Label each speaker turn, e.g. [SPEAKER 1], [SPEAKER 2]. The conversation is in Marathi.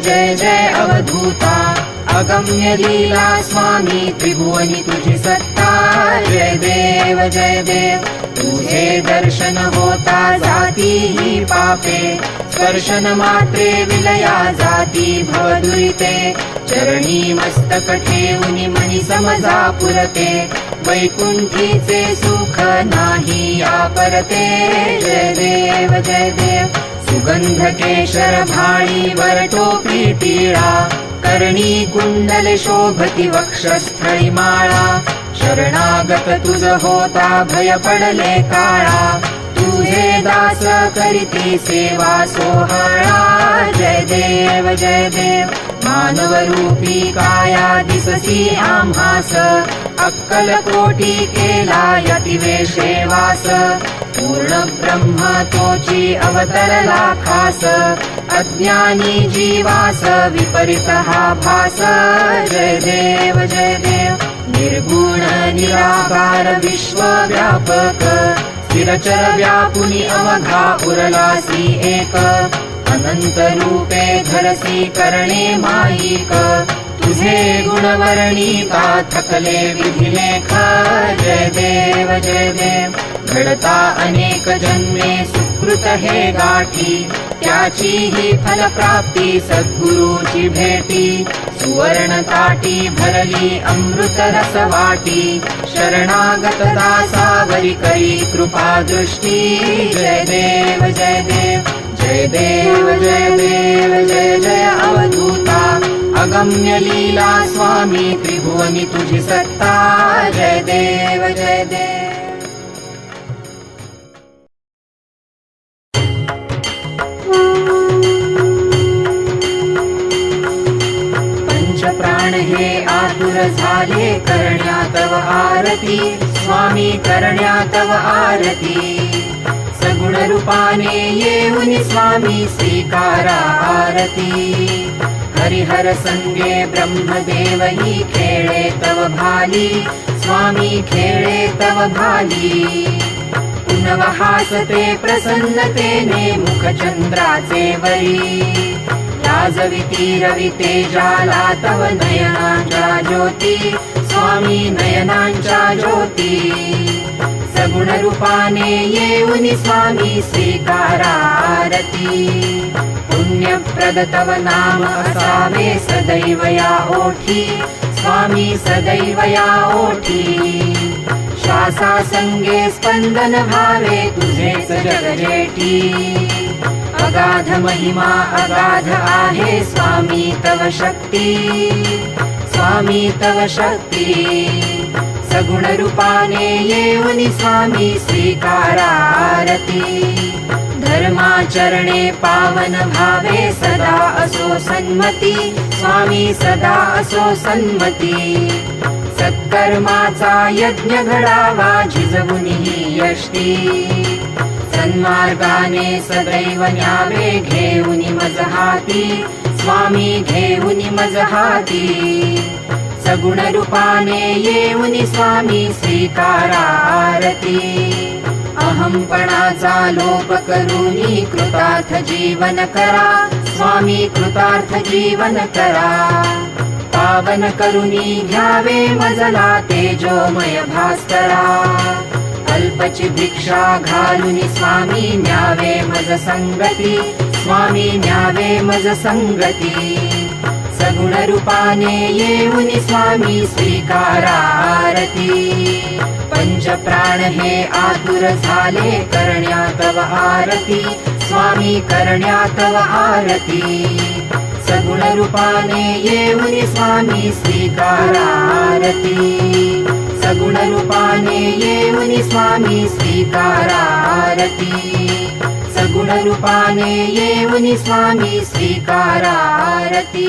[SPEAKER 1] जय जय अवधूता अगम्य लीला स्वामी त्रिभुवनी तुझी सत्ता जय देव तुझे दर्शन होता जाती ही पापे स्पर्शन मात्रे विलया जाती भवदुरिते चरणी मस्तक ठेवून मनी समजा पुरते वैकुंठीचे सुख नाही आपरते जय देव सुगंध केशर भाळी वर टोपी टिळा कर्णी कुंडल शोभती वक्षस्थळी माळा शरणागत तुझ होता भय पडले काळा तुझे दास करीती सेवा सोहळा जय देव मानव रूपी काया दिससी आम्हास अक्कल कोटी केला यतिवेशे वास पूर्ण ब्रह्म तोची अवतरला खास अज्ञानी जीवास विपरीत हा भास जय देव निर्गुण निराकार विश्वव्यापक स्थिरचर व्यापुनी अवघा उरलासी एक अनंत रूपे धरसी करणे माईक तुझे गुणवर्णिता थकले विधिलेख जय देव घडता अनेक जन्मे सुकृत हे गाठी त्याची ही फलप्राप्ती सद्गुरूची भेटी सुवर्ण ताटी भरली अमृत रस वाटी शरणागत दासावरी करी कृपा दृष्टी जय देव जय जय अवधूता अगम्य लीला स्वामी त्रिभुवनी तुझी सत्ता जय देव प्राण हे आतुर झाले करण्या तव आरती स्वामी करण्या तव आरती सगुण रूपाने येऊन स्वामी स्वीकारा आरती हरिहर संगे ब्रह्मदेव ही खेळे तव भाली स्वामी खेळे तव भाली पुनव हासते प्रसन्नतेने मुखचंद्राचे वरी लाजविती रविते जाला तव नयनांच्या ज्योती स्वामी नयनांच्या ज्योती सगुण रूपाने येऊन स्वामी स्वीकारा आरती पुण्यप्रद तव नाम असावे सदैव या ओठी स्वामी सदैव या ओठी श्वासा संगे स्पंदन भावे तुझेच जगजेठी अगाध महिमा अगाध आहे स्वामी तव शक्ती सगुण रूपाने येऊन स्वामी स्वीकारा आरती धर्माचरणे पावन भावे सदा असो सन्मती स्वामी सदा असो सन्मती सत्कर्माचा यज्ञ घडावा झिजवून ही यष्टी सन्मार्गाने सदैव न्यावे घेऊन मज हाती स्वामी घेऊन मज हाती सगुण रूपाने येऊन स्वामी स्वीकारा आरती अहंपणाचा लोप करूनी कृतार्थ जीवन करा स्वामी कृतार्थ जीवन करा पावन करूनी घ्यावे मजला तेजोमय भास्करा अल्पची भिक्षा घालून स्वामी न्यावे मज संगती स्वामी न्यावे मज संगती सगुण रूपाने येऊन स्वामी स्वीकारा आरती पंच प्राण हे आतुर झाले करण्या तव आरती स्वामी करण्या तव आरती सगुण रूपाने येऊन स्वामी स्वीकारा आरती सगुण रूपाने येऊन स्वामी स्वीकारा आरती सगुण रूपाने येऊन स्वामी स्वीकारा आरती।